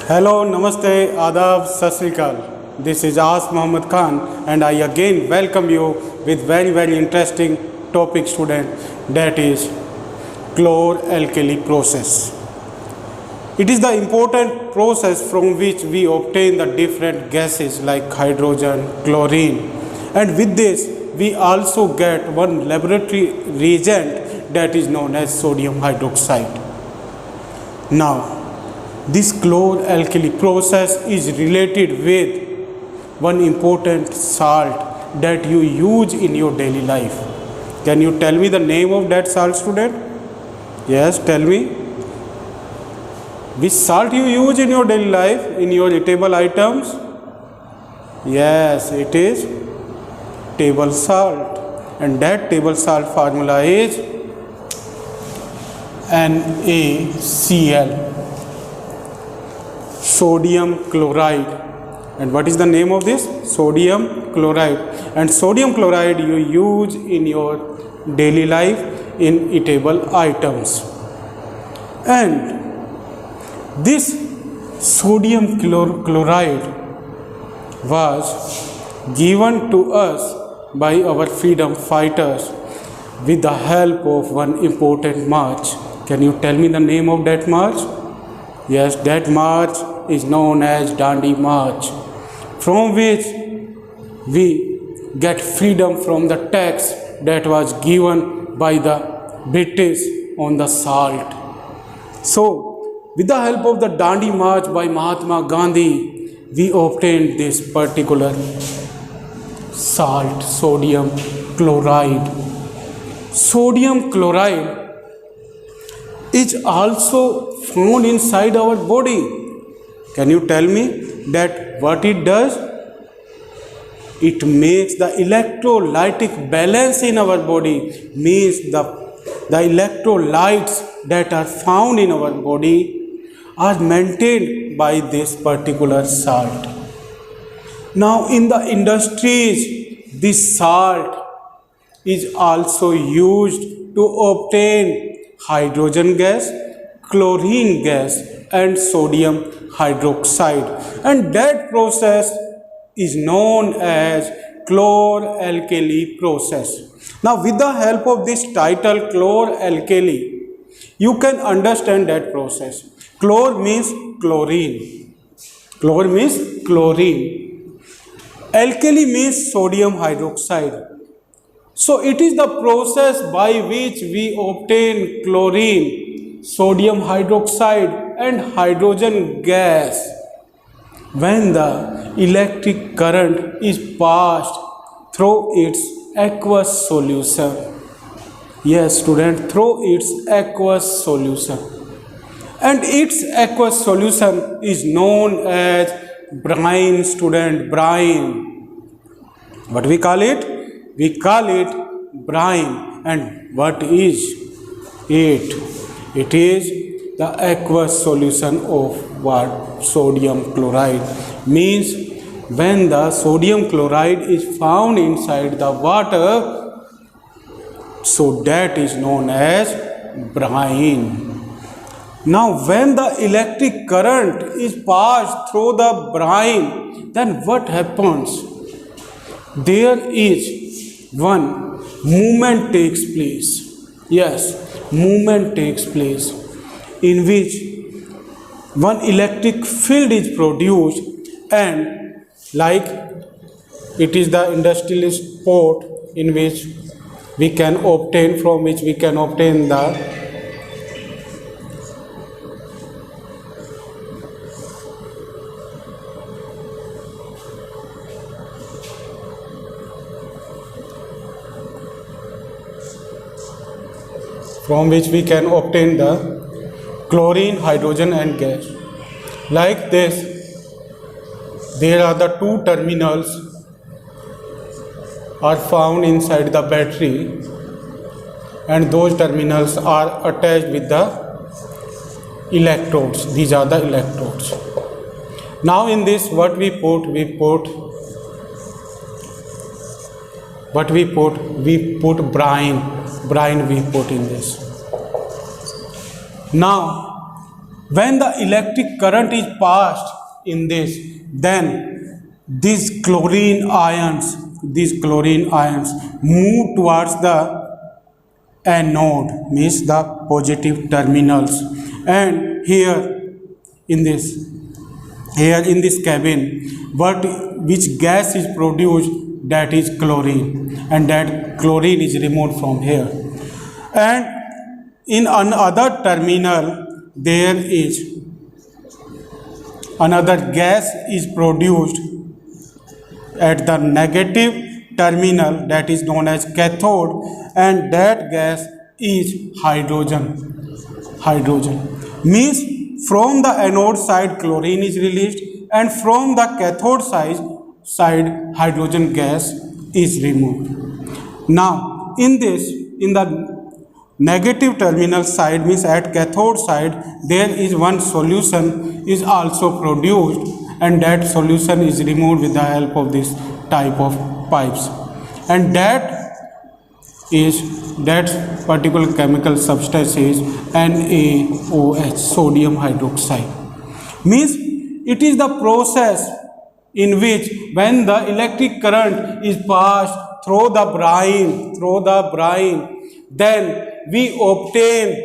Hello, Namaste, Adab, Sat Sri Akal. This is As Muhammad Khan and I again welcome you with very interesting topic student, that is chlor-alkali process. It is the important process from which we obtain the different gases like hydrogen, chlorine, and with this we also get one laboratory reagent that is known as sodium hydroxide. Now, this chlor-alkali process is related with one important salt that you use in your daily life. Can you tell me the name of that salt, student? Yes, tell me. Which salt you use in your daily life, in your eatable items? Yes, it is table salt. And that table salt formula is NaCl. Sodium chloride. And what is the name of this? Sodium chloride. And sodium chloride you use in your daily life in eatable items. And this sodium chloride was given to us by our freedom fighters with the help of one important march. Can you tell me the name of that march? Yes, that march is known as Dandi March, from which we get freedom from the tax that was given by the British on the salt. So, with the help of the Dandi March by Mahatma Gandhi, we obtained this particular salt, sodium chloride. Sodium chloride is also found inside our body. Can you tell me that what it does? It makes the electrolytic balance in our body, means the electrolytes that are found in our body are maintained by this particular salt. Now in the industries, this salt is also used to obtain hydrogen gas, chlorine gas and sodium hydroxide, and that process is known as chlor-alkali process. Now with the help of this title chlor-alkali, you can understand that process. Chlor means chlorine. Chlor means chlorine. Alkali means sodium hydroxide. So it is the process by which we obtain chlorine, sodium hydroxide and hydrogen gas when the electric current is passed through its aqueous solution. Yes, student, through its aqueous solution. And its aqueous solution is known as brine, student, brine. What we call it? We call it brine. And what is it? It is the aqueous solution of what? Sodium chloride. Means when the sodium chloride is found inside the water, so that is known as brine. Now when the electric current is passed through the brine, then what happens? There is one movement takes place. Yes, movement takes place in which one electric field is produced, and like it is the industrial sport in which we can obtain, from which we can obtain the chlorine, hydrogen and gas. Like this, there are the two terminals are found inside the battery, and those terminals are attached with the electrodes. These are the electrodes. Now in this, what we put? We put brine we put in this. Now When the electric current is passed in this, then these chlorine ions move towards the anode, means the positive terminals. And here in this cabin, which gas is produced, that is chlorine, and that chlorine is removed from here. And in another terminal, there is another gas is produced at the negative terminal, that is known as cathode, and that gas is hydrogen. Means from the anode side chlorine is released, and from the cathode side hydrogen gas is removed. Now in the negative terminal side, means at cathode side, there is one solution is also produced, and that solution is removed with the help of this type of pipes, and that particular chemical substance is NaOH, sodium hydroxide. Means it is the process in which when the electric current is passed through the brine, then we obtain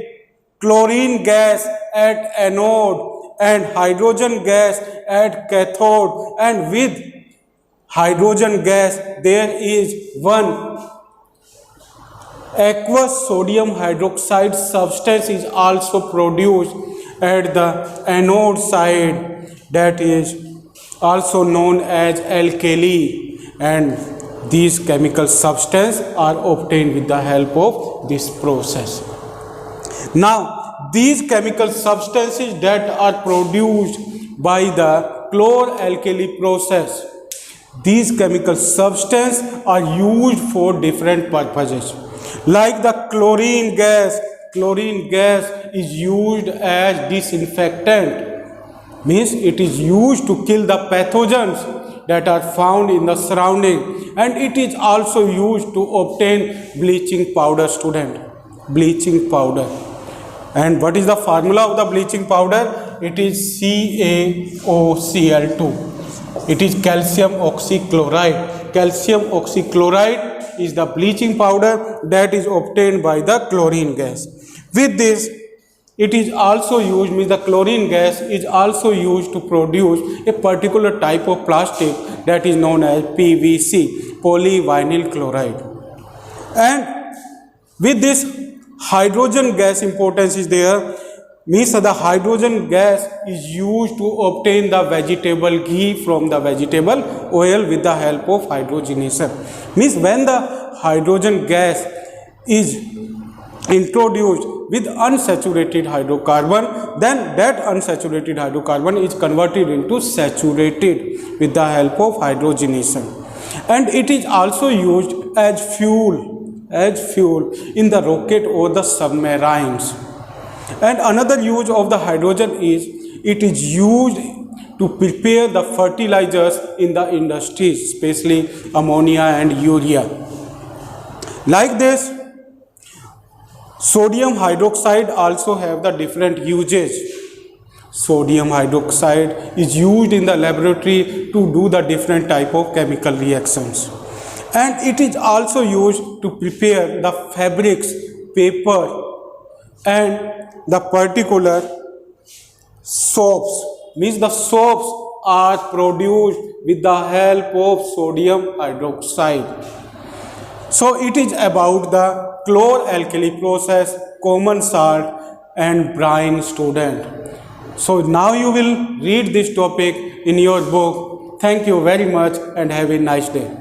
chlorine gas at anode and hydrogen gas at cathode, and with hydrogen gas there is one aqueous sodium hydroxide substance is also produced at the anode side, that is also known as alkali, and these chemical substances are obtained with the help of this process. Now these chemical substances that are produced by the chlor-alkali process, these chemical substances are used for different purposes. Like the chlorine gas is used as disinfectant, means it is used to kill the pathogens that are found in the surrounding, and it is also used to obtain bleaching powder, bleaching powder. And what is the formula of the bleaching powder? It is CaOCl2. It is calcium oxychloride. Calcium oxychloride is the bleaching powder that is obtained by the chlorine gas. With this, it is also used, means the chlorine gas is also used to produce a particular type of plastic that is known as PVC, polyvinyl chloride. And with this, hydrogen gas importance is there, means the hydrogen gas is used to obtain the vegetable ghee from the vegetable oil with the help of hydrogenation. Means when the hydrogen gas is introduced with unsaturated hydrocarbon, then that unsaturated hydrocarbon is converted into saturated with the help of hydrogenation, and it is also used as fuel in the rocket or the submarines. And another use of the hydrogen is it is used to prepare the fertilizers in the industries, especially ammonia and urea. Like this, sodium hydroxide also have the different uses. Sodium hydroxide is used in the laboratory to do the different type of chemical reactions, and it is also used to prepare the fabrics, paper, and the particular soaps, means the soaps are produced with the help of sodium hydroxide. So it is about the chlor-alkali process, common salt and brine, student. So now you will read this topic in your book. Thank you very much and have a nice day.